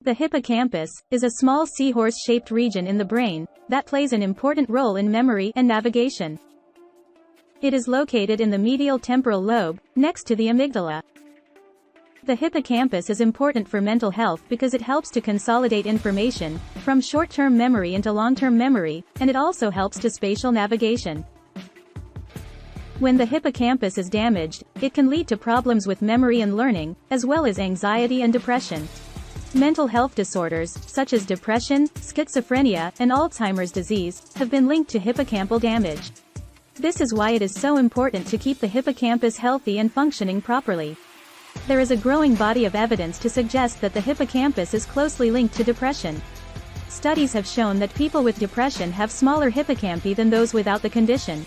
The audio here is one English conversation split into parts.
The hippocampus is a small seahorse-shaped region in the brain that plays an important role in memory and navigation. It is located in the medial temporal lobe, next to the amygdala. The hippocampus is important for mental health because it helps to consolidate information from short-term memory into long-term memory, and it also helps to spatial navigation. When the hippocampus is damaged, it can lead to problems with memory and learning, as well as anxiety and depression. Mental health disorders, such as depression, schizophrenia, and Alzheimer's disease, have been linked to hippocampal damage. This is why it is so important to keep the hippocampus healthy and functioning properly. There is a growing body of evidence to suggest that the hippocampus is closely linked to depression. Studies have shown that people with depression have smaller hippocampi than those without the condition.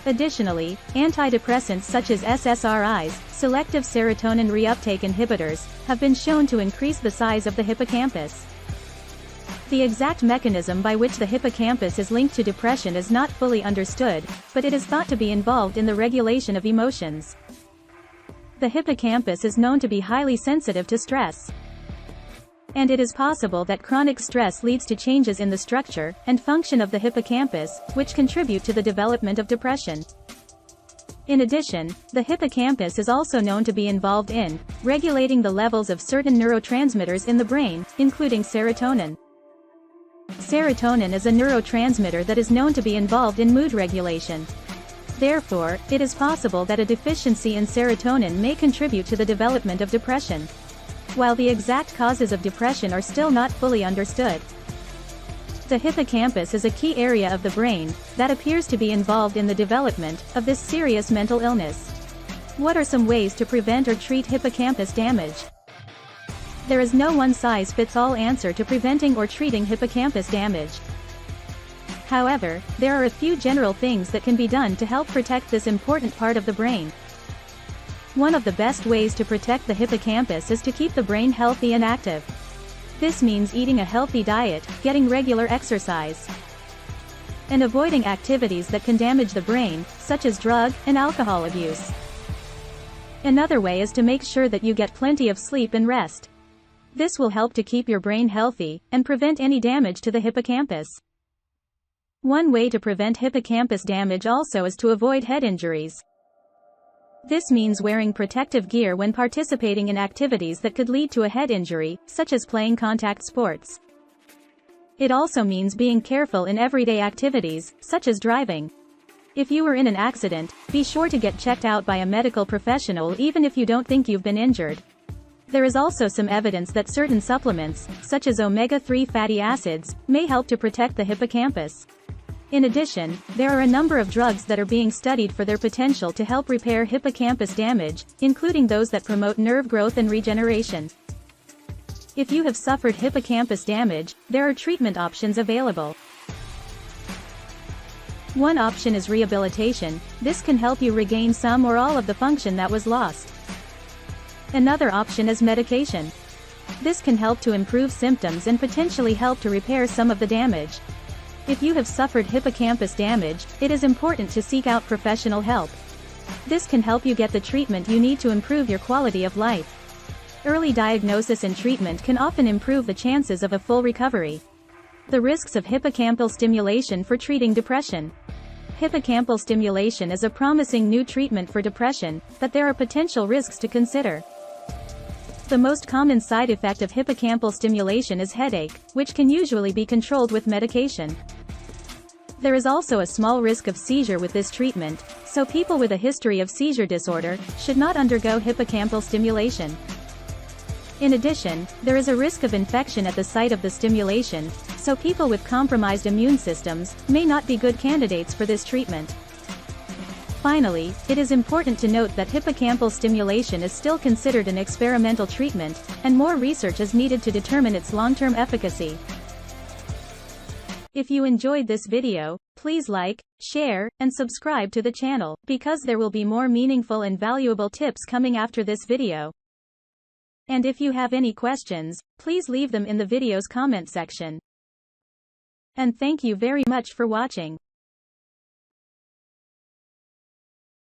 Additionally, antidepressants such as SSRIs, selective serotonin reuptake inhibitors, have been shown to increase the size of the hippocampus. The exact mechanism by which the hippocampus is linked to depression is not fully understood, but it is thought to be involved in the regulation of emotions. The hippocampus is known to be highly sensitive to stress. And it is possible that chronic stress leads to changes in the structure and function of the hippocampus, which contribute to the development of depression. In addition, the hippocampus is also known to be involved in regulating the levels of certain neurotransmitters in the brain, including serotonin. Serotonin is a neurotransmitter that is known to be involved in mood regulation. Therefore, it is possible that a deficiency in serotonin may contribute to the development of depression. While the exact causes of depression are still not fully understood. The hippocampus is a key area of the brain that appears to be involved in the development of this serious mental illness. What are some ways to prevent or treat hippocampus damage? There is no one-size-fits-all answer to preventing or treating hippocampus damage. However, there are a few general things that can be done to help protect this important part of the brain. One of the best ways to protect the hippocampus is to keep the brain healthy and active. This means eating a healthy diet, getting regular exercise, and avoiding activities that can damage the brain, such as drug and alcohol abuse. Another way is to make sure that you get plenty of sleep and rest. This will help to keep your brain healthy and prevent any damage to the hippocampus. One way to prevent hippocampus damage also is to avoid head injuries. This means wearing protective gear when participating in activities that could lead to a head injury, such as playing contact sports. It also means being careful in everyday activities, such as driving. If you were in an accident, be sure to get checked out by a medical professional even if you don't think you've been injured. There is also some evidence that certain supplements, such as omega-3 fatty acids, may help to protect the hippocampus. In addition, there are a number of drugs that are being studied for their potential to help repair hippocampus damage, including those that promote nerve growth and regeneration. If you have suffered hippocampus damage, there are treatment options available. One option is rehabilitation. This can help you regain some or all of the function that was lost. Another option is medication. This can help to improve symptoms and potentially help to repair some of the damage. If you have suffered hippocampus damage, it is important to seek out professional help. This can help you get the treatment you need to improve your quality of life. Early diagnosis and treatment can often improve the chances of a full recovery. The risks of hippocampal stimulation for treating depression. Hippocampal stimulation is a promising new treatment for depression, but there are potential risks to consider. The most common side effect of hippocampal stimulation is headache, which can usually be controlled with medication. There is also a small risk of seizure with this treatment, so people with a history of seizure disorder should not undergo hippocampal stimulation. In addition, there is a risk of infection at the site of the stimulation, so people with compromised immune systems may not be good candidates for this treatment. Finally, it is important to note that hippocampal stimulation is still considered an experimental treatment, and more research is needed to determine its long-term efficacy. If you enjoyed this video, please like, share, and subscribe to the channel, because there will be more meaningful and valuable tips coming after this video. And if you have any questions, please leave them in the video's comment section. And thank you very much for watching.